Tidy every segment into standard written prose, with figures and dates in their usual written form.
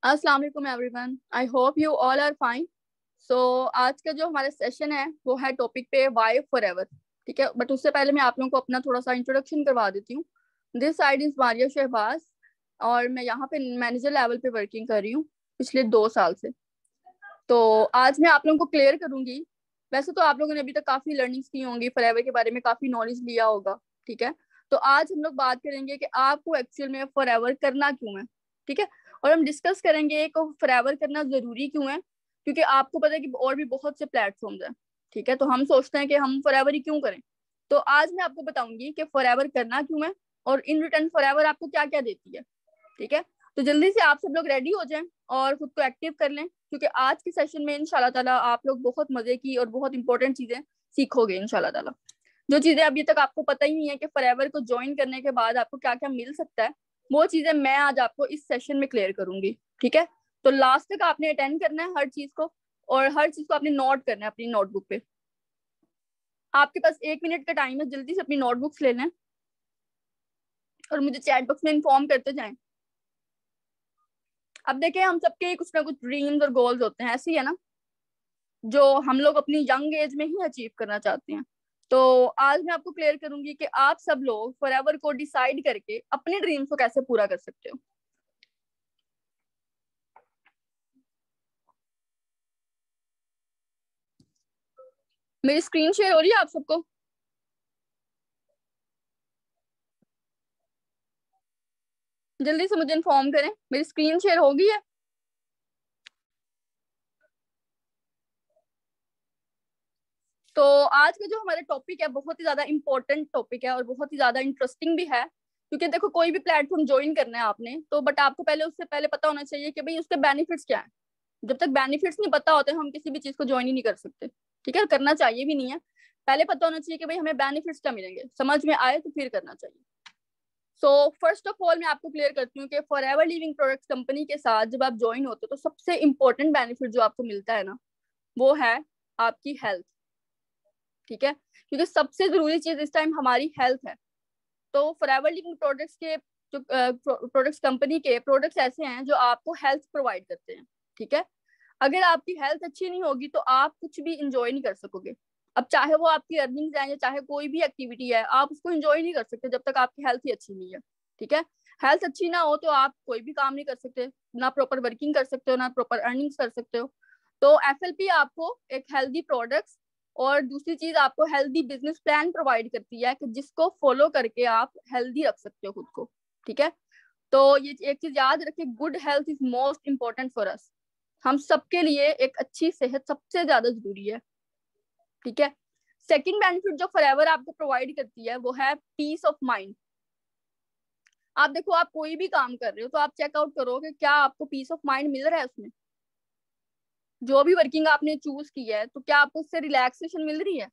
अस्सलाम वालेकुम everyone, I hope you all are fine. So आज का जो हमारा सेशन है वो है टॉपिक पे वाई फॉरएवर। ठीक है, बट उससे पहले मैं आप लोगों को अपना थोड़ा सा इंट्रोडक्शन करवा देती हूँ। This side is Maria Shahbaz और मैं यहाँ पे मैनेजर लेवल पे वर्किंग कर रही हूँ पिछले 2 साल से। तो आज मैं आप लोगों को क्लियर करूंगी। वैसे तो आप लोगों ने अभी तक काफी लर्निंग्स की होंगी, फॉरएवर के बारे में काफी नॉलेज लिया होगा। ठीक है, तो आज हम लोग बात करेंगे कि आपको एक्चुअल में फॉरएवर करना क्यों है। ठीक है, और हम डिस्कस करेंगे कि फॉरएवर करना जरूरी क्यों है, क्योंकि आपको पता है कि और भी बहुत से प्लेटफॉर्म्स हैं। ठीक है, तो हम सोचते हैं कि हम फॉरएवर ही क्यों करें। तो आज मैं आपको बताऊंगी कि फॉरएवर करना क्यों है और इन रिटर्न फॉरएवर आपको क्या क्या देती है। ठीक है, तो जल्दी से आप सब लोग रेडी हो जाएं और खुद को एक्टिव कर लें, क्योंकि आज के सेशन में इंशाल्लाह ताला आप लोग बहुत मजे की और बहुत इंपॉर्टेंट चीजें सीखोगे इंशाल्लाह ताला। जो चीजें अभी तक आपको पता ही नहीं है कि फॉरएवर को ज्वाइन करने के बाद आपको क्या क्या मिल सकता है, वो चीजें मैं आज आपको इस सेशन में क्लियर करूंगी। ठीक है, तो लास्ट तक आपने अटेंड करना है हर चीज को, और हर चीज को आपने नोट करना है अपनी नोटबुक पे। आपके पास 1 मिनट का टाइम है, जल्दी से अपनी नोटबुक्स ले लें और मुझे चैट बॉक्स में इन्फॉर्म करते जाएं। अब देखें, हम सबके कुछ ना कुछ ड्रीम्स और गोल्स होते हैं, ऐसे ही है ना, जो हम लोग अपनी यंग एज में ही अचीव करना चाहते हैं। तो आज मैं आपको क्लियर करूंगी कि आप सब लोग फॉरएवर को डिसाइड करके अपने ड्रीम्स को कैसे पूरा कर सकते हो। मेरी स्क्रीन शेयर हो रही है आप सबको? जल्दी से मुझे इन्फॉर्म करें, मेरी स्क्रीन शेयर हो गई है? तो आज का जो हमारा टॉपिक है बहुत ही ज्यादा इंपॉर्टेंट टॉपिक है और बहुत ही ज्यादा इंटरेस्टिंग भी है, क्योंकि देखो कोई भी प्लेटफॉर्म ज्वाइन करना है आपने तो, बट आपको पहले उससे पहले पता होना चाहिए कि भाई उसके बेनिफिट्स क्या है। जब तक बेनिफिट्स नहीं पता होते हम किसी भी चीज को ज्वाइन ही नहीं कर सकते। ठीक है, करना चाहिए भी नहीं है। पहले पता होना चाहिए कि भाई हमें बेनिफिट्स क्या मिलेंगे, समझ में आए तो फिर करना चाहिए। सो फर्स्ट ऑफ ऑल मैं आपको क्लियर करती हूँ कि फॉरएवर लिविंग प्रोडक्ट्स कंपनी के साथ जब आप ज्वाइन होते हो तो सबसे इंपॉर्टेंट बेनिफिट जो आपको मिलता है ना, वो है आपकी हेल्थ। ठीक है, क्योंकि सबसे जरूरी चीज इस टाइम हमारी हेल्थ है। तो फॉरएवर लिविंग प्रोडक्ट्स के जो प्रोडक्ट्स कंपनी के प्रोडक्ट्स ऐसे हैं जो आपको हेल्थ प्रोवाइड करते हैं। ठीक है, अगर आपकी हेल्थ अच्छी नहीं होगी तो आप कुछ भी इंजॉय नहीं कर सकोगे। अब चाहे वो आपकी अर्निंग्स है या चाहे कोई भी एक्टिविटी है, आप उसको इंजॉय नहीं कर सकते जब तक आपकी हेल्थ ही अच्छी नहीं है। ठीक है, हेल्थ अच्छी ना हो तो आप कोई भी काम नहीं कर सकते, ना प्रॉपर वर्किंग कर सकते हो ना प्रॉपर अर्निंग्स कर सकते हो। तो एफएलपी आपको एक हेल्दी प्रोडक्ट्स और दूसरी चीज आपको हेल्दी बिजनेस प्लान प्रोवाइड करती है कि जिसको फॉलो करके आप हेल्दी रख सकते हो खुद को। ठीक है, तो ये एक चीज याद रखिए, good health is most important for us. हम सबके लिए एक अच्छी सेहत सबसे ज्यादा जरूरी है। ठीक है, सेकंड बेनिफिट जो फॉरएवर आपको प्रोवाइड करती है वो है पीस ऑफ माइंड। आप देखो, आप कोई भी काम कर रहे हो तो आप चेकआउट करो कि क्या आपको पीस ऑफ माइंड मिल रहा है उसमें। जो भी वर्किंग आपने चूज की है तो क्या आपको उससे रिलैक्सेशन मिल रही है।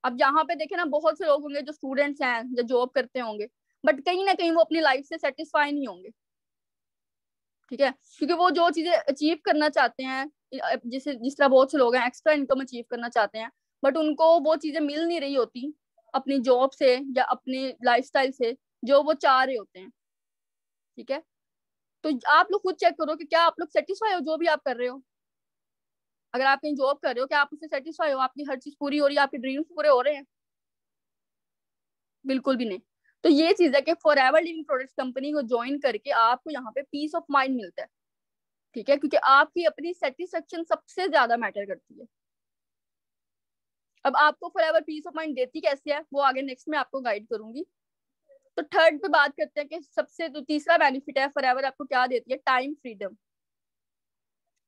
अब यहाँ पे देखे ना, बहुत से लोग होंगे जो स्टूडेंट्स हैं जो जॉब करते होंगे, बट कहीं ना कहीं वो अपनी लाइफ से सेटिस्फाई नहीं होंगे। ठीक है, क्योंकि वो जो चीजें अचीव करना चाहते हैं, जिस जिस तरह बहुत से लोग हैं एक्स्ट्रा इनकम अचीव करना चाहते हैं, बट उनको वो चीजें मिल नहीं रही होती अपनी जॉब से या अपनी लाइफस्टाइल से जो वो चाह रहे होते हैं। ठीक है, तो आप लोग खुद चेक करो कि क्या आप लोग सेटिस्फाई हो जो भी आप कर रहे हो। अगर आप कहीं जॉब कर रहे हो, क्या आप उससे सेटिस्फाई हो, आपकी हर चीज पूरी हो रही है, आपके ड्रीम्स पूरे हो रहे हैं? बिल्कुल भी नहीं। तो ये चीज है कि फॉरएवर लिविंग प्रोडक्ट्स कंपनी को ज्वाइन करके आपको यहाँ पे पीस ऑफ माइंड मिलता है। ठीक है, क्योंकि आपकी अपनी सेटिस्फेक्शन सबसे ज्यादा मैटर करती है। अब आपको फॉरएवर पीस ऑफ माइंड देती कैसे है वो आगे नेक्स्ट में आपको गाइड करूंगी। तो थर्ड पे बात करते हैं कि सबसे जो तीसरा बेनिफिट है फॉरएवर आपको क्या देती है, टाइम फ्रीडम।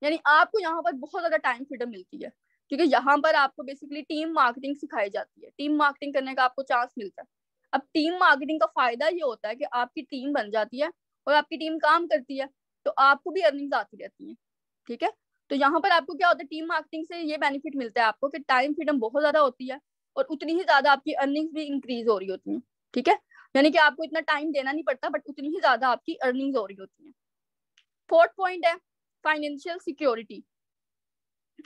यानी आपको यहाँ पर बहुत ज्यादा टाइम फ्रीडम मिलती है, क्योंकि यहाँ पर आपको बेसिकली टीम मार्केटिंग सिखाई जाती है, टीम मार्केटिंग करने का आपको चांस मिलता है। अब टीम मार्केटिंग का फायदा ये होता है कि आपकी टीम बन जाती है और आपकी टीम काम करती है, तो आपको भी अर्निंग्स आती रहती है। ठीक है, तो यहाँ पर आपको क्या होता है, टीम मार्केटिंग से ये बेनिफिट मिलता है आपको कि टाइम फ्रीडम बहुत ज्यादा होती है और उतनी ही ज्यादा आपकी अर्निंग्स भी इंक्रीज हो रही होती है। ठीक है, यानी कि आपको इतना टाइम देना नहीं पड़ता बट उतनी ही ज्यादा आपकी अर्निंग्स हो रही होती है। फोर्थ पॉइंट है फाइनेंशियल सिक्योरिटी।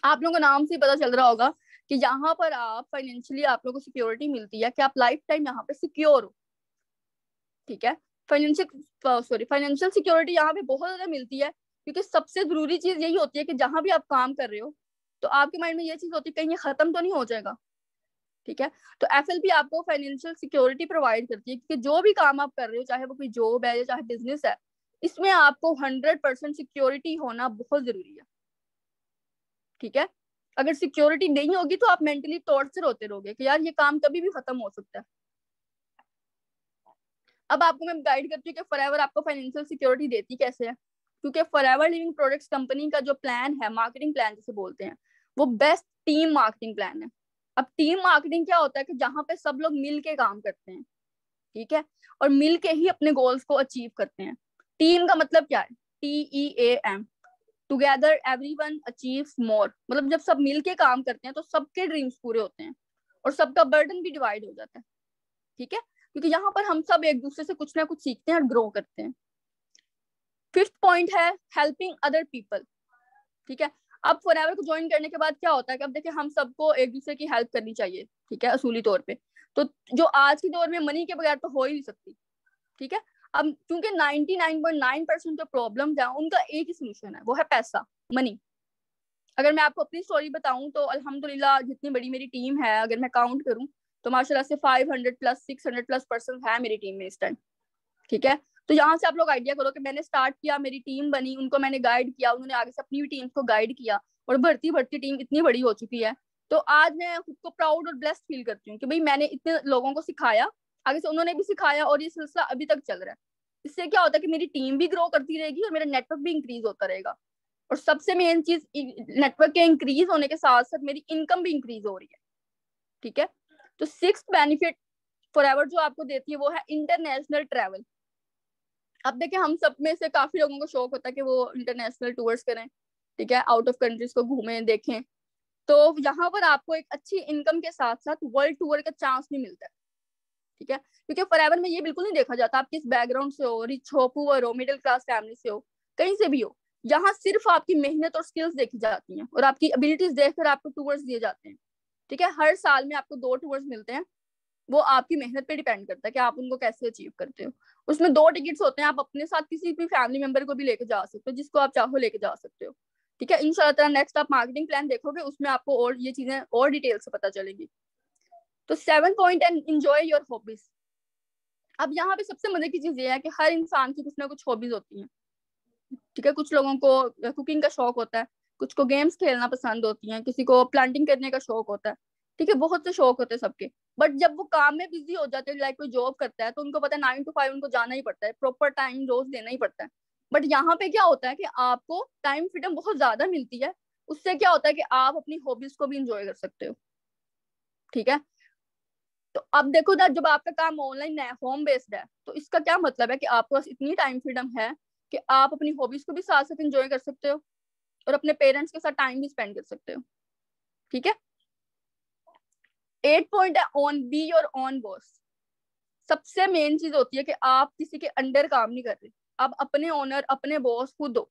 आप लोगों को नाम से पता चल रहा होगा कि यहाँ पर आप फाइनेंशियली आप लोगों को सिक्योरिटी मिलती है कि आप लाइफ टाइम यहाँ पे सिक्योर हो। ठीक है, फाइनेंशियल सिक्योरिटी यहाँ पे बहुत ज्यादा मिलती है, क्योंकि सबसे जरूरी चीज यही होती है कि जहां भी आप काम कर रहे हो तो आपके माइंड में ये चीज होती है कहीं ये खत्म तो नहीं हो जाएगा। ठीक है, तो एफएलपी आपको फाइनेंशियल सिक्योरिटी प्रोवाइड करती है, क्योंकि जो भी काम आप कर रहे हो, चाहे वो कोई जॉब है या चाहे बिजनेस है, इसमें आपको 100% सिक्योरिटी होना बहुत जरूरी है। ठीक है, अगर सिक्योरिटी नहीं होगी तो आप मेंटली टॉर्चर होते रहोगे कि यार ये काम कभी भी खत्म हो सकता है। अब आपको मैं गाइड करती हूँ कि फॉरएवर आपको फाइनेंशियल सिक्योरिटी देती कैसे है, क्योंकि फॉरएवर लिविंग प्रोडक्ट्स कंपनी का जो प्लान है, मार्केटिंग प्लान जिसे बोलते हैं, वो बेस्ट टीम मार्केटिंग प्लान है। अब टीम मार्केटिंग क्या होता है कि जहां पे सब लोग मिल के काम करते हैं, ठीक है, और मिल के ही अपने गोल्स को अचीव करते हैं। टीम का मतलब क्या है? TEAM, टुगेदर एवरीवन अचीव्स मोर। मतलब जब सब मिल के काम करते हैं तो सबके ड्रीम्स पूरे होते हैं और सबका बर्डन भी डिवाइड हो जाता है। ठीक है, क्योंकि यहाँ पर हम सब एक दूसरे से कुछ ना कुछ सीखते हैं और ग्रो करते हैं। फिफ्थ पॉइंट है हेल्पिंग अदर पीपल। ठीक है, अब फॉरएवर को ज्वाइन करने के बाद क्या होता है कि अब देखिए हम सबको एक दूसरे की हेल्प करनी चाहिए। ठीक है, असूली तौर पे तो जो आज के दौर में मनी के बगैर तो हो ही नहीं सकती। ठीक है, अब क्योंकि 99.9% जो प्रॉब्लम है उनका एक ही सोल्यूशन है, वो है पैसा, मनी। अगर मैं आपको अपनी स्टोरी बताऊं तो अल्हम्दुलिल्लाह जितनी बड़ी मेरी टीम है, अगर मैं काउंट करूं तो माशाल्लाह से 500 प्लस 600 प्लस पर्सन है मेरी टीम में इस टाइम। ठीक है, तो यहाँ से आप लोग आइडिया करो कि मैंने स्टार्ट किया, मेरी टीम बनी, उनको मैंने गाइड किया, उन्होंने आगे से अपनी भी टीम को गाइड किया और बढ़ती बढ़ती टीम इतनी बड़ी हो चुकी है। तो आज मैं खुद को प्राउड और ब्लेस्ड फील करती हूँ कि भाई मैंने इतने लोगों को सिखाया, आगे से उन्होंने भी सिखाया और ये सिलसिला अभी तक चल रहा है। इससे क्या होता है कि मेरी टीम भी ग्रो करती रहेगी और मेरा नेटवर्क भी इंक्रीज होता रहेगा। और सबसे मेन चीज, नेटवर्क के इंक्रीज होने के साथ साथ मेरी इनकम भी इंक्रीज हो रही है। ठीक है, तो सिक्स्थ बेनिफिट फॉरएवर जो आपको देती है वो है इंटरनेशनल ट्रैवल। अब देखिए हम सब में से काफी लोगों को शौक होता है कि वो इंटरनेशनल टूर्स करें, ठीक है, आउट ऑफ कंट्रीज को घूमें देखें। तो यहाँ पर आपको एक अच्छी इनकम के साथ साथ वर्ल्ड टूर का चांस भी मिलता है। ठीक है, क्योंकि फॉरएवर में ये बिल्कुल नहीं देखा जाता आप किस बैकग्राउंड से हो, रिच हो, पुअर हो, मिडिल क्लास फैमिली से हो, कहीं से भी हो। यहाँ सिर्फ आपकी मेहनत और स्किल्स देखी जाती हैं और आपकी एबिलिटीज देखकर आपको टूर्स दिए जाते हैं। ठीक है, हर साल में आपको 2 टूर्स मिलते हैं, वो आपकी मेहनत पे डिपेंड करता है कि आप उनको कैसे अचीव करते हो। उसमें 2 टिकट्स होते हैं, आप अपने साथ किसी भी फैमिली मेंबर को भी लेके जा सकते हो, जिसको आप चाहो लेके जा सकते हो। ठीक है, इंशाल्लाह नेक्स्ट आप मार्केटिंग प्लान देखोगे उसमें आपको और ये चीजें और डिटेल से पता चलेगी। तो 7 point and enjoy your hobbies. अब यहाँ पे सबसे मजे की चीज ये है कि हर इंसान की कुछ ना कुछ हॉबीज होती हैं। ठीक है, कुछ लोगों को कुकिंग का शौक होता है, कुछ को गेम्स खेलना पसंद होती हैं, किसी को प्लांटिंग करने का शौक होता है। ठीक है, बहुत से शौक होते हैं सबके। बट जब वो काम में बिजी हो जाते हैं, लाइक कोई जॉब करता है, तो उनको पता है 9 to 5 उनको जाना ही पड़ता है, प्रॉपर टाइम रोज देना ही पड़ता है। बट यहाँ पे क्या होता है कि आपको टाइम फ्रीडम बहुत ज्यादा मिलती है। उससे क्या होता है कि आप अपनी हॉबीज को भी इंजॉय कर सकते हो। ठीक है, तो अब देखो ना, जब आपका काम ऑनलाइन है, होम बेस्ड है, तो इसका क्या मतलब है कि आपके पास इतनी टाइम फ्रीडम है कि आप अपनी हॉबीज को भी साथ साथ इंजॉय कर सकते हो और अपने पेरेंट्स के साथ टाइम भी स्पेंड कर सकते हो। ठीक है, 8 पॉइंट है on be your own boss. सबसे मेन चीज होती है कि आप किसी के अंडर काम नहीं कर रहे, आप अपने ओनर, अपने बॉस खुद हो।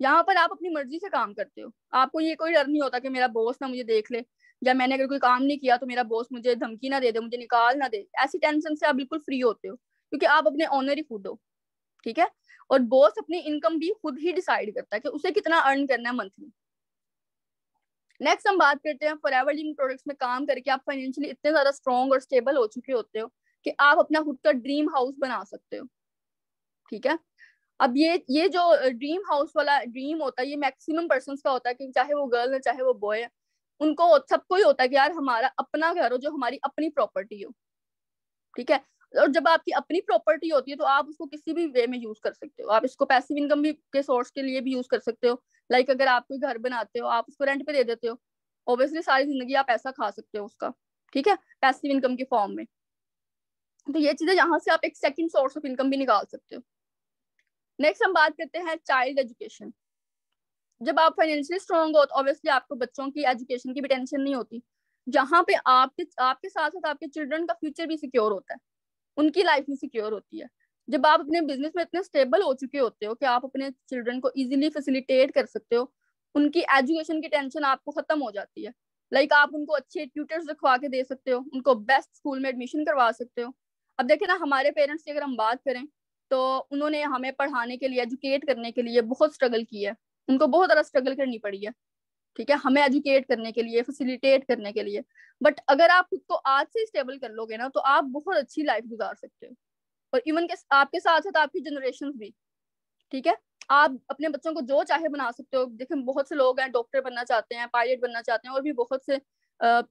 यहाँ पर आप अपनी मर्जी से काम करते हो, आपको ये कोई डर नहीं होता कि मेरा बॉस ना मुझे देख ले, या मैंने अगर कोई काम नहीं किया तो मेरा बॉस मुझे धमकी ना दे दे, मुझे निकाल ना दे। ऐसी टेंशन से आप बिल्कुल फ्री होते हो, क्योंकि आप अपने ओनर ही खुद हो। ठीक है, और बॉस अपनी इनकम भी खुद ही डिसाइड करता है कि उसे कितना अर्न करना है मंथली। नेक्स्ट हम बात करते हैं फॉरएवर लिविंग प्रोडक्ट्स में काम करके आप फाइनेंशियली इतने ज्यादा स्ट्रॉन्ग और स्टेबल हो चुके होते हो कि आप अपना खुद का ड्रीम हाउस बना सकते हो। ठीक है, अब ये जो ड्रीम हाउस वाला ड्रीम होता है, ये मैक्सिमम पर्सन का होता है, कि चाहे वो गर्ल है चाहे वो बॉय है, उनको सबको ही होता है कि यार हमारा अपना घर हो, जो हमारी अपनी प्रॉपर्टी हो। ठीक है, और जब आपकी अपनी प्रॉपर्टी होती है तो आप उसको किसी भी वे में यूज कर सकते हो। आप इसको पैसिव इनकम भी के सोर्स के लिए भी यूज कर सकते हो। लाइक अगर आप कोई घर बनाते हो, आप उसको रेंट पे दे देते हो, ऑब्वियसली सारी जिंदगी आप ऐसा खा सकते हो उसका। ठीक है, पैसिव इनकम के फॉर्म में। तो ये चीजें यहाँ से आप एक सेकंड सोर्स ऑफ इनकम भी निकाल सकते हो। नेक्स्ट हम बात करते हैं चाइल्ड एजुकेशन। जब आप फाइनेंशियली स्ट्रॉन्ग हो तो ऑब्वियसली आपको बच्चों की एजुकेशन की भी टेंशन नहीं होती। जहाँ पे आपके साथ साथ आपके चिल्ड्रन का फ्यूचर भी सिक्योर होता है, उनकी लाइफ भी सिक्योर होती है। जब आप अपने बिजनेस में इतने स्टेबल हो चुके होते हो कि आप अपने चिल्ड्रन को इजीली फैसिलिटेट कर सकते हो, उनकी एजुकेशन की टेंशन आपको खत्म हो जाती है। लाइक आप उनको अच्छे ट्यूटर्स रखवा के दे सकते हो, उनको बेस्ट स्कूल में एडमिशन करवा सकते हो। अब देखिए ना, हमारे पेरेंट्स की अगर हम बात करें तो उन्होंने हमें पढ़ाने के लिए, एजुकेट करने के लिए बहुत स्ट्रगल की है, उनको बहुत ज़्यादा स्ट्रगल करनी पड़ी है, ठीक है, हमें एजुकेट करने के लिए, फैसिलिटेट करने के लिए। बट अगर आप खुद को आज से स्टेबल कर लोगे ना, तो आप बहुत अच्छी लाइफ गुजार सकते हो, और इवन के आपके साथ साथ आपकी जनरेशन भी, ठीक है। आप अपने बच्चों को जो चाहे बना सकते हो। देखिए बहुत से लोग हैं डॉक्टर बनना चाहते हैं, पायलट बनना चाहते हैं, और भी बहुत से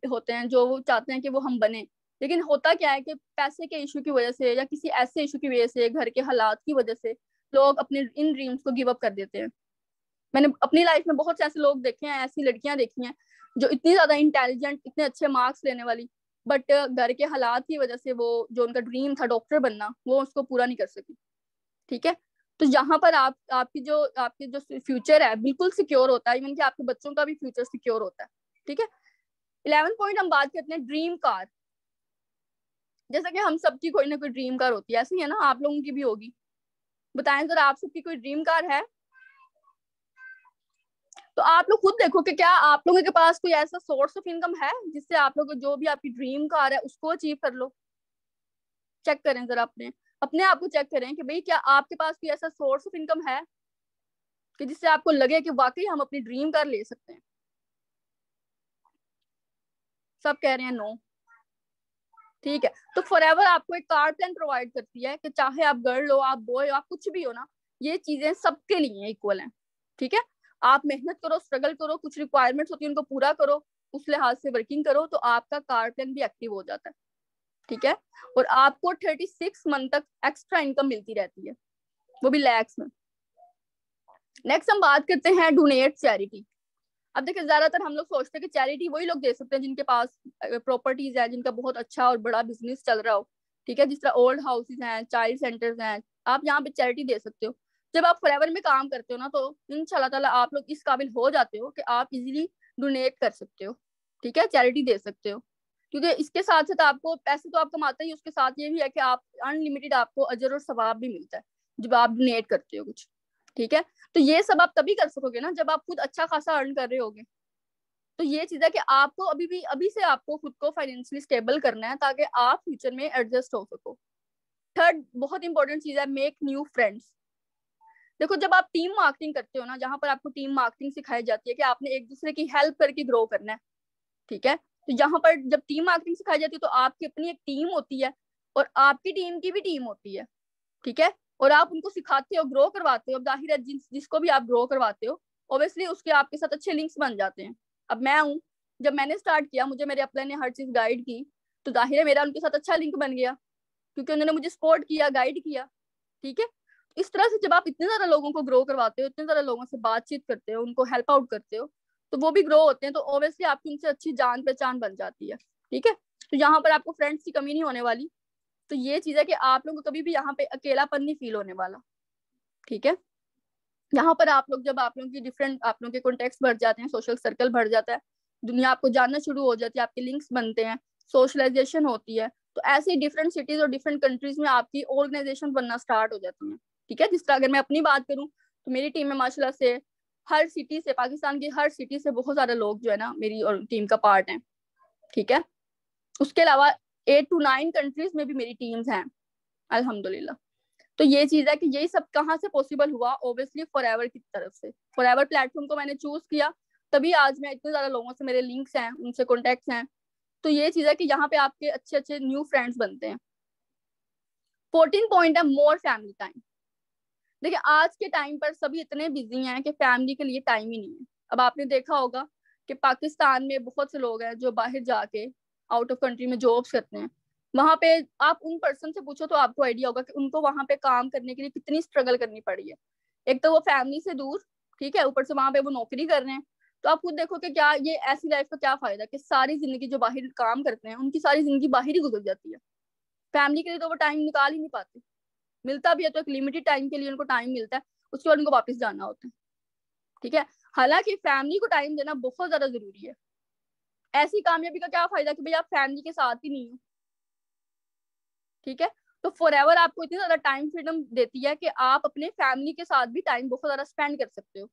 होते हैं जो चाहते हैं कि वो हम बने। लेकिन होता क्या है कि पैसे के इशू की वजह से या किसी ऐसे इशू की वजह से, घर के हालात की वजह से लोग अपने इन ड्रीम्स को गिव अप कर देते हैं। मैंने अपनी लाइफ में बहुत से ऐसे लोग देखे हैं, ऐसी लड़कियां देखी हैं जो इतनी ज्यादा इंटेलिजेंट, इतने अच्छे मार्क्स लेने वाली, बट घर के हालात की वजह से वो जो उनका ड्रीम था डॉक्टर बनना, वो उसको पूरा नहीं कर सकी, ठीक है। तो यहाँ पर आपकी जो फ्यूचर है बिल्कुल सिक्योर होता है, इवन कि आपके बच्चों का भी फ्यूचर सिक्योर होता है, ठीक है। 11 पॉइंट हम बात करते हैं ड्रीम कार। जैसा कि हम सबकी कोई ना कोई ड्रीम कार होती है, ऐसे ही है ना, आप लोगों की भी होगी। बताएं जरा, आप सबकी कोई ड्रीम कार है? तो आप लोग खुद देखो कि क्या आप लोगों के पास कोई ऐसा सोर्स ऑफ इनकम है जिससे आप लोग जो भी आपकी ड्रीम कार है उसको अचीव कर लो। चेक करें जरा, अपने अपने आप को चेक करें कि भाई क्या आपके पास कोई ऐसा सोर्स ऑफ इनकम है कि जिससे आपको लगे कि वाकई हम अपनी ड्रीम कार ले सकते हैं। सब कह रहे हैं नो, ठीक है। तो फॉरएवर आपको एक कार प्लान प्रोवाइड करती है कि चाहे आप गर्ल हो, आप बॉय हो, आप कुछ भी हो ना, ये चीजें सबके लिए इक्वल हैं, ठीक है। आप मेहनत करो, स्ट्रगल करो, कुछ रिक्वायरमेंट्स होती है उनको पूरा करो, उस लिहाज से वर्किंग करो, तो आपका कार प्लान भी एक्टिव हो जाता है, ठीक है। और आपको 36 मंथ तक एक्स्ट्रा इनकम मिलती रहती है, वो भी लैक्स में। नेक्स्ट हम बात करते हैं डोनेट चैरिटी। अब देखिए ज्यादातर हम लोग सोचते हैं कि चैरिटी वही लोग दे सकते हैं जिनके पास प्रॉपर्टीज है, जिनका बहुत अच्छा और बड़ा बिजनेस चल रहा हो, ठीक है। जिस तरह ओल्ड हाउसेज हैं, चाइल्ड सेंटर्स हैं, आप यहाँ पे चैरिटी दे सकते हो। जब आप फॉरएवर में काम करते हो ना, तो इंशाल्लाह ताला आप लोग इस काबिल हो जाते हो कि आप इजीली डोनेट कर सकते हो, ठीक है, चैरिटी दे सकते हो। क्योंकि इसके साथ साथ आपको पैसे तो आप कमाते ही, उसके साथ ये भी है कि आप अनलिमिटेड आपको अजर और सवाब भी मिलता है जब आप डोनेट करते हो कुछ, ठीक है। तो ये सब आप तभी कर सकोगे ना जब आप खुद अच्छा खासा अर्न कर रहे होगे। तो ये चीज है कि आपको अभी से आपको खुद को फाइनेंशियली स्टेबल करना है ताकि आप फ्यूचर में एडजस्ट हो सको। थर्ड बहुत इंपॉर्टेंट चीज है, मेक न्यू फ्रेंड्स। देखो जब आप टीम मार्केटिंग करते हो ना, जहां पर आपको टीम मार्केटिंग सिखाई जाती है कि आपने एक दूसरे की हेल्प करके ग्रो करना है, ठीक है। तो यहाँ पर जब टीम मार्केटिंग सिखाई जाती है तो आपकी अपनी एक टीम होती है और आपकी टीम की भी टीम होती है, ठीक है। और आप उनको सिखाते हो, ग्रो करवाते हो। अब जाहिर है जिसको भी आप ग्रो करवाते हो ऑब्वियसली उसके आपके साथ अच्छे लिंक्स बन जाते हैं। अब मैं हूँ, जब मैंने स्टार्ट किया, मुझे मेरे अपने ने हर चीज गाइड की, तो जाहिर है मेरा उनके साथ अच्छा लिंक बन गया क्योंकि उन्होंने मुझे सपोर्ट किया, गाइड किया, ठीक है। इस तरह से जब आप इतने सारे लोगों को ग्रो करवाते हो, इतने सारे लोगों से बातचीत करते हो, उनको हेल्प आउट करते हो, तो वो भी ग्रो होते हैं, तो ऑब्वियसली आपकी उनसे अच्छी जान पहचान बन जाती है, ठीक है। तो यहाँ पर आपको फ्रेंड्स की कमी नहीं होने वाली। तो ये चीज है कि आप लोगों को कभी भी यहाँ पे अकेलापन नहीं फील होने वाला, ठीक है। यहाँ पर आप लोग जब आप लोगों की डिफरेंट, आप लोगों के कॉन्टेक्ट बढ़ जाते हैं, सोशल सर्कल बढ़ जाता है, दुनिया आपको जानना शुरू हो जाती है, आपके लिंक्स बनते हैं, सोशलाइजेशन होती है, तो ऐसे ही डिफरेंट सिटीज और डिफरेंट कंट्रीज में आपकी ऑर्गेनाइजेशन बनना स्टार्ट हो जाती है, ठीक है। जिस तरह अगर मैं अपनी बात करूँ तो मेरी टीम में माशाल्लाह से हर सिटी से, पाकिस्तान की हर सिटी से बहुत सारे लोग जो है ना मेरी और टीम का पार्ट है, ठीक है। उसके अलावा 8 to 9 कंट्रीज में भी मेरी टीम्स हैं अल्हम्दुलिल्लाह। तो ये चीज है कि यही सब कहाँ से पॉसिबल हुआ, ऑब्वियसली फॉरएवर की तरफ से। फॉरएवर प्लेटफॉर्म को मैंने चूज किया, तभी आज मैं इतने ज्यादा लोगों से मेरे लिंक्स हैं, उनसे कॉन्टेक्ट्स हैं। तो ये चीज है कि यहाँ पे आपके अच्छे अच्छे न्यू फ्रेंड्स बनते हैं। 14 पॉइंट है मोर फैमिली टाइम। देखिए आज के टाइम पर सभी इतने बिजी हैं कि फैमिली के लिए टाइम ही नहीं है। अब आपने देखा होगा कि पाकिस्तान में बहुत से लोग हैं जो बाहर जाके आउट ऑफ कंट्री में जॉब्स करते हैं। वहां पे आप उन पर्सन से पूछो तो आपको आइडिया होगा कि उनको वहां पे काम करने के लिए कितनी स्ट्रगल करनी पड़ी है। एक तो वो फैमिली से दूर, ठीक है, ऊपर से वहां पे वो नौकरी कर रहे हैं। तो आप खुद देखो कि क्या ये ऐसी लाइफ का क्या फायदा कि सारी जिंदगी जो बाहर काम करते हैं उनकी सारी जिंदगी बाहर ही गुजर जाती है। फैमिली के लिए तो वो टाइम निकाल ही नहीं पाते। मिलता भी है तो एक लिमिटेड टाइम के लिए उनको टाइम मिलता है, उसके बाद उनको वापस जाना होता है, ठीक है। हालांकि फैमिली को टाइम देना बहुत ज्यादा जरूरी है। ऐसी कामयाबी का क्या फायदा कि भाई आप फैमिली के साथ ही नहीं हो, ठीक है। तो फॉरएवर आपको इतनी ज्यादा टाइम फ्रीडम देती है कि आप अपने फैमिली के साथ भी टाइम बहुत ज्यादा स्पेंड कर सकते हो,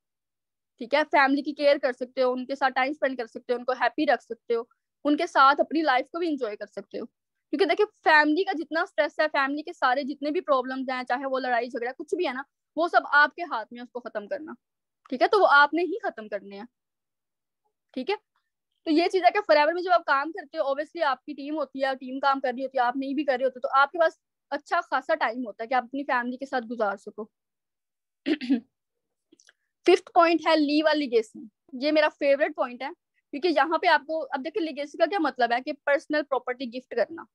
ठीक है। फैमिली की केयर कर सकते हो, उनके साथ टाइम स्पेंड कर सकते हो, उनको हैप्पी रख सकते हो, उनके साथ अपनी लाइफ को भी इंजॉय कर सकते हो, क्योंकि देखिए फैमिली का जितना स्ट्रेस है, फैमिली के सारे जितने भी प्रॉब्लम्स हैं, चाहे वो लड़ाई झगड़ा कुछ भी है ना, वो सब आपके हाथ में है उसको खत्म करना। ठीक है, तो वो आपने ही खत्म करने हैं। ठीक है, तो ये चीज है कि फॉरएवर में जब आप काम करते हो, ऑब्वियसली आपकी टीम होती है, टीम काम कर रही होती है, आप नहीं भी कर रहे होते, तो आपके पास अच्छा खासा टाइम होता है कि आप अपनी फैमिली के साथ गुजार सको। फिफ्थ पॉइंट है लीव अ लीगेसी। ये मेरा फेवरेट पॉइंट है, क्योंकि यहाँ पे आपको, अब देखिए लीगेसी का क्या मतलब है कि पर्सनल प्रॉपर्टी गिफ्ट करना।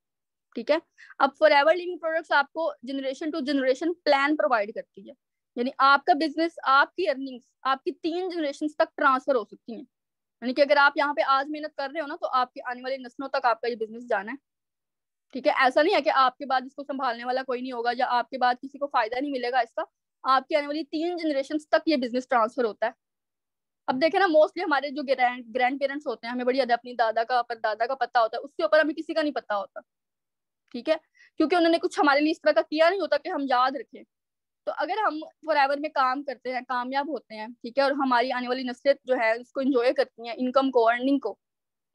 ठीक है, अब फॉरएवर लिविंग प्रोडक्ट्स आपको generation to generation plan provide करती है, यानी आपका बिजनेस, आपकी अर्निंग्स आपकी 3 जनरेशन तक ट्रांसफर हो सकती है। यानी कि अगर आप यहाँ पे आज मेहनत कर रहे हो ना, तो आपकी आने वाली नस्लों तक आपका ये बिजनेस जाना है। ठीक है, ऐसा नहीं है कि आपके बाद इसको संभालने वाला कोई नहीं होगा, या आपके बाद किसी को फायदा नहीं मिलेगा इसका। आपकी आने वाली 3 जनरेशन तक ये बिजनेस ट्रांसफर होता है। अब देखे ना, मोस्टली हमारे जो ग्रैंड पेरेंट्स होते हैं, हमें बड़ी ज्यादा अपनी दादा का परदादा का पता होता है, उसके ऊपर हमें किसी का नहीं पता होता। ठीक है, क्योंकि उन्होंने कुछ हमारे लिए इस तरह का किया नहीं होता कि हम याद रखें। तो अगर हम फॉरएवर में काम करते हैं, कामयाब होते हैं, ठीक है, और हमारी आने वाली नस्लें जो है उसको एंजॉय करती हैं, इनकम को, अर्निंग को,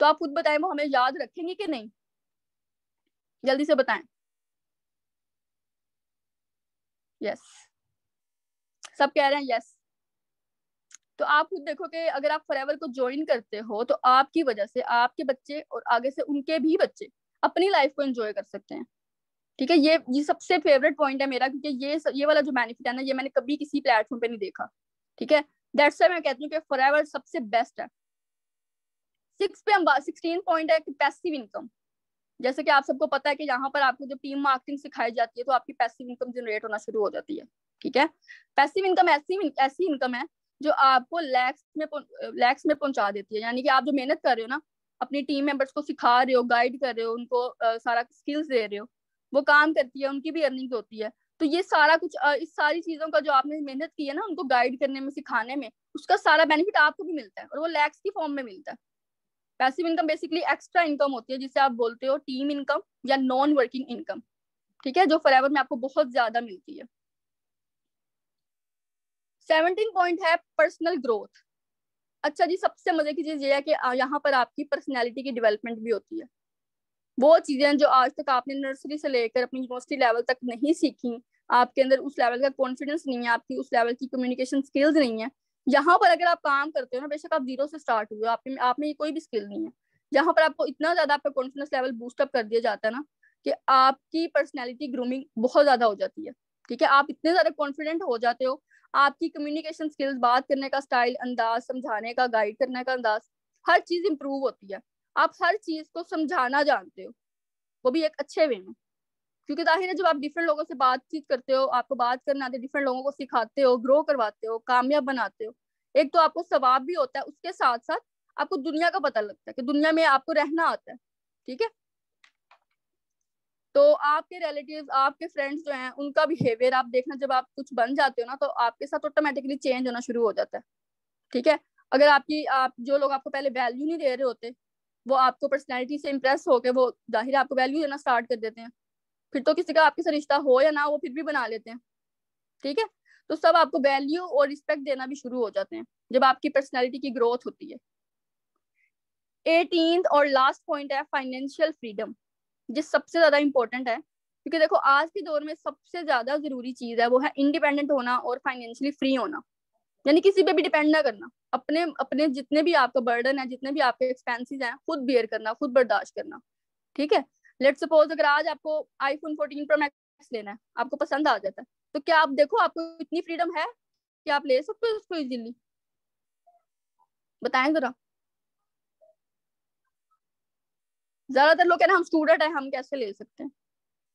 तो आप खुद बताएं वो हमें याद रखेंगे कि नहीं? जल्दी से बताएं। यस, सब कह रहे हैं यस। तो आप खुद देखो कि अगर आप फॉरएवर को ज्वाइन करते हो, तो आपकी वजह से आपके बच्चे और आगे से उनके भी बच्चे अपनी लाइफ को एंजॉय कर सकते हैं। ठीक है, ये सबसे फेवरेट पॉइंट है मेरा, क्योंकि ये वाला जो बेनिफिट है ना, ये मैंने कभी किसी प्लेटफॉर्म पे नहीं देखा। ठीक है, दैट्स व्हाई मैं कहती हूँ कि फॉरएवर सबसे बेस्ट है। 16 पॉइंट है कि पैसिव इनकम। जैसे कि आप सबको पता है कि यहाँ पर आपको जब टीम मार्केटिंग सिखाई जाती है, तो आपकी पैसिव इनकम जनरेट होना शुरू हो जाती है। ठीक है, पैसिव इनकम ऐसी इनकम है जो आपको लैक्स में पहुंचा देती है। यानी कि आप जो मेहनत कर रहे हो ना, अपनी टीम मेंबर्स को सिखा रहे हो, गाइड कर रहे हो, उनको सारा स्किल्स दे रहे हो, वो काम करती है, उनकी भी अर्निंग होती है। तो ये सारा कुछ, इस सारी चीजों का जो आपने मेहनत की है ना, उनको गाइड करने में, सिखाने में, उसका सारा बेनिफिट आपको भी मिलता है, और वो लैक्स की फॉर्म में मिलता है। Passive income basically extra income होती है, जिसे आप बोलते हो टीम इनकम या नॉन वर्किंग इनकम। ठीक है, जो फॉरएवर में आपको बहुत ज्यादा मिलती है। 17 पॉइंट है पर्सनल ग्रोथ। अच्छा जी, सबसे मजे की चीज ये है कि यहाँ पर आपकी पर्सनैलिटी की डेवलपमेंट भी होती है। वो चीजें जो आज तक आपने नर्सरी से लेकर अपनी यूनिवर्सिटी लेवल तक नहीं सीखी, आपके अंदर उस लेवल का कॉन्फिडेंस नहीं है, आपकी उस लेवल की कम्युनिकेशन स्किल्स नहीं है, यहाँ पर अगर आप काम करते हो ना, बेशक आप 0 से स्टार्ट हुए, आप में कोई भी स्किल नहीं है, जहाँ पर आपको इतना ज्यादा आपका कॉन्फिडेंस लेवल बूस्टअप कर दिया जाता है ना, कि आपकी पर्सनैलिटी ग्रूमिंग बहुत ज्यादा हो जाती है। ठीक है, आप इतने ज्यादा कॉन्फिडेंट हो जाते हो, आपकी कम्युनिकेशन स्किल्स, बात करने का स्टाइल, अंदाज, समझाने का, गाइड करने का अंदाज, हर चीज इंप्रूव होती है। आप हर चीज को समझाना जानते हो, वो भी एक अच्छे वे में। क्योंकि जाहिर है, जब आप डिफरेंट लोगों से बातचीत करते हो, आपको बात करना आते, डिफरेंट लोगों को सिखाते हो, ग्रो करवाते हो, कामयाब बनाते हो, एक तो आपको सवाब भी होता है, उसके साथ साथ आपको दुनिया का पता लगता है कि दुनिया में आपको रहना आता है। ठीक है, तो आपके रिलेटिव्स, आपके फ्रेंड्स जो हैं, उनका बिहेवियर आप देखना, जब आप कुछ बन जाते हो ना, तो आपके साथ ऑटोमेटिकली चेंज होना शुरू हो जाता है। ठीक है, अगर आप जो लोग आपको पहले वैल्यू नहीं दे रहे होते, वो आपको पर्सनैलिटी से इम्प्रेस होकर वो जाहिर आपको वैल्यू देना स्टार्ट कर देते हैं। फिर तो किसी का आपके साथ रिश्ता हो या ना, वो फिर भी बना लेते हैं। ठीक है, तो सब आपको वैल्यू और रिस्पेक्ट देना भी शुरू हो जाते हैं जब आपकी पर्सनैलिटी की ग्रोथ होती है। 18th और लास्ट पॉइंट है फाइनेंशियल फ्रीडम, जिस सबसे ज्यादा इंपॉर्टेंट है, क्योंकि देखो आज के दौर में सबसे ज्यादा जरूरी चीज है, वो है इंडिपेंडेंट होना और फाइनेंशियली फ्री होना। यानी किसी पे भी डिपेंड ना करना, अपने अपने जितने भी आपका बर्डन है, जितने भी आपके एक्सपेंसेस हैं, खुद बेयर करना, खुद बर्दाश्त करना। ठीक है, लेट सपोज अगर आज आपको आईफोन 14 प्रो मैक्स लेना है, आपको पसंद आ जाता है, तो क्या आप देखो आपको इतनी फ्रीडम है कि आप ले सकते हो उसको इजीली? बताएं जरा। ज्यादातर लोग कह रहे हैं हम स्टूडेंट है, हम कैसे ले सकते हैं?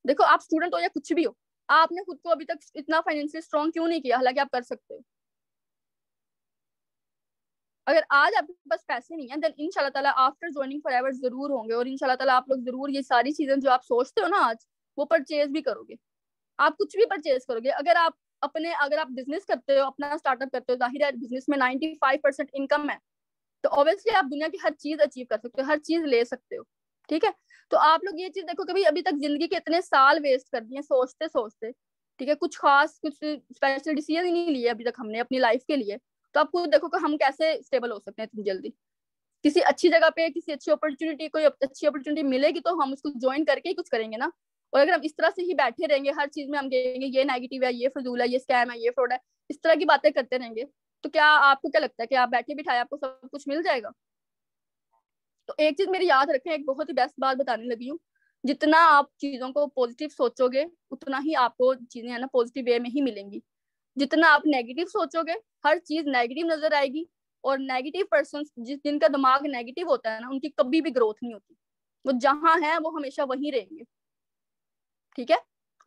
देखो, आप स्टूडेंट हो या कुछ भी हो, आपने खुद को अभी तक इतना फाइनेंशियली स्ट्रॉन्ग क्यों नहीं किया, हालांकि आप कर सकते हो। अगर आज आपके पास पैसे नहीं है, देन इंशाल्लाह ताला आफ्टर ज्वाइनिंग फॉरएवर जरूर होंगे, और इंशाल्लाह ताला आप लोग जरूर ये सारी चीजें जो आप सोचते हो ना आज, वो परचेज भी करोगे। आप कुछ भी परचेज करोगे। अगर आप बिजनेस करते हो, अपना स्टार्टअप करते हो, जाहिर है बिजनेस में 95% इनकम है, तो ऑब्वियसली आप दुनिया की हर चीज अचीव कर सकते हो, हर चीज ले सकते हो। ठीक है, तो आप लोग ये चीज देखो, कभी अभी तक जिंदगी के इतने साल वेस्ट कर दिए सोचते सोचते। ठीक है, कुछ स्पेशल डिसीजन ही नहीं लिए अभी तक हमने अपनी लाइफ के लिए, तो आप खुद देखो कि हम कैसे स्टेबल हो सकते हैं इतनी जल्दी। किसी अच्छी जगह पे किसी अच्छी अपॉर्चुनिटी, कोई अच्छी अपॉर्चुनिटी मिलेगी तो हम उसको ज्वाइन करके ही कुछ करेंगे ना। और अगर हम इस तरह से ही बैठे रहेंगे, हर चीज में हम कहेंगे ये नेगेटिव है, ये फजूल है, ये स्कैम है, ये फ्रॉड है, इस तरह की बातें करते रहेंगे, तो क्या आपको क्या लगता है कि आप बैठे बिठाए आपको सब कुछ मिल जाएगा? तो एक चीज मेरी याद रखें, एक बहुत ही बेस्ट बात बताने लगी हूँ, जितना आप चीजों को पॉजिटिव सोचोगे उतना ही आपको चीजें है ना पॉजिटिव वे में ही मिलेंगी। जितना आप नेगेटिव सोचोगे हर चीज नेगेटिव नजर आएगी। और नेगेटिव पर्सन जिनका दिमाग नेगेटिव होता है ना, उनकी कभी भी ग्रोथ नहीं होती, वो जहां है वो हमेशा वहीं रहेंगे। ठीक है।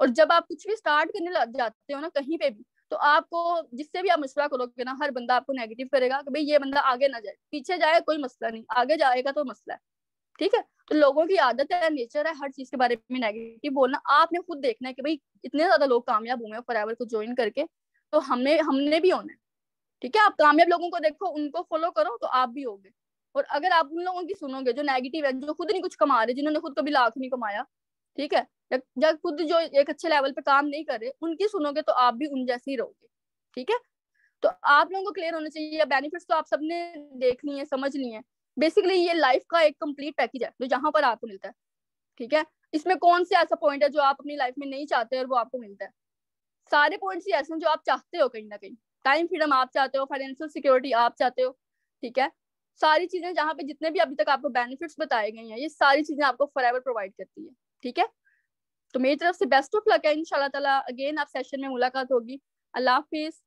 और जब आप कुछ भी स्टार्ट करने लग जाते हो ना कहीं पे भी, तो आपको जिससे भी आप मशवरा करोगे ना, हर बंदा आपको नेगेटिव करेगा कि भाई ये बंदा आगे ना जाए, पीछे जाए कोई मसला नहीं, आगे जाएगा तो मसला है। ठीक है। तो लोगों की आदत है, नेचर है हर चीज के बारे में नेगेटिव बोलना। आपने खुद देखना है कि भाई इतने ज्यादा लोग कामयाब हुए हैं फॉरएवर को ज्वाइन करके, तो हमने हमने भी होना है। ठीक है। आप कामयाब लोगों को देखो, उनको फॉलो करो तो आप भी होगे। और अगर आप उन लोगों की सुनोगे जो नेगेटिव है, जो खुद नहीं कुछ कमा रहे, जिन्होंने खुद कभी लाख नहीं कमाया, ठीक है, या खुद जो एक अच्छे लेवल पे काम नहीं कर रहे, उनकी सुनोगे तो आप भी उन जैसे ही रहोगे। ठीक है। तो आप लोगों को क्लियर होना चाहिए, बेनिफिट्स तो आप सबने देखनी है, समझनी है। बेसिकली ये लाइफ का एक कंप्लीट पैकेज है जो जहां पर आपको मिलता है। ठीक है। इसमें कौन से ऐसा पॉइंट है जो आप अपनी लाइफ में नहीं चाहते और वो आपको मिलता है? सारे पॉइंट्स ही ऐसे हैं जो आप चाहते हो कहीं ना कहीं। टाइम फ्रीडम आप चाहते हो, फाइनेंशियल सिक्योरिटी आप चाहते हो। ठीक है। सारी चीजें जहां पे जितने भी अभी तक आपको बेनिफिट्स बताए गए हैं, ये सारी चीजें आपको फॉरएवर प्रोवाइड करती है। ठीक है। तो मेरी तरफ से बेस्ट ऑफ लक है, इंशाल्लाह ताला अगेन आप सेशन में मुलाकात होगी। अल्लाह हाफिज।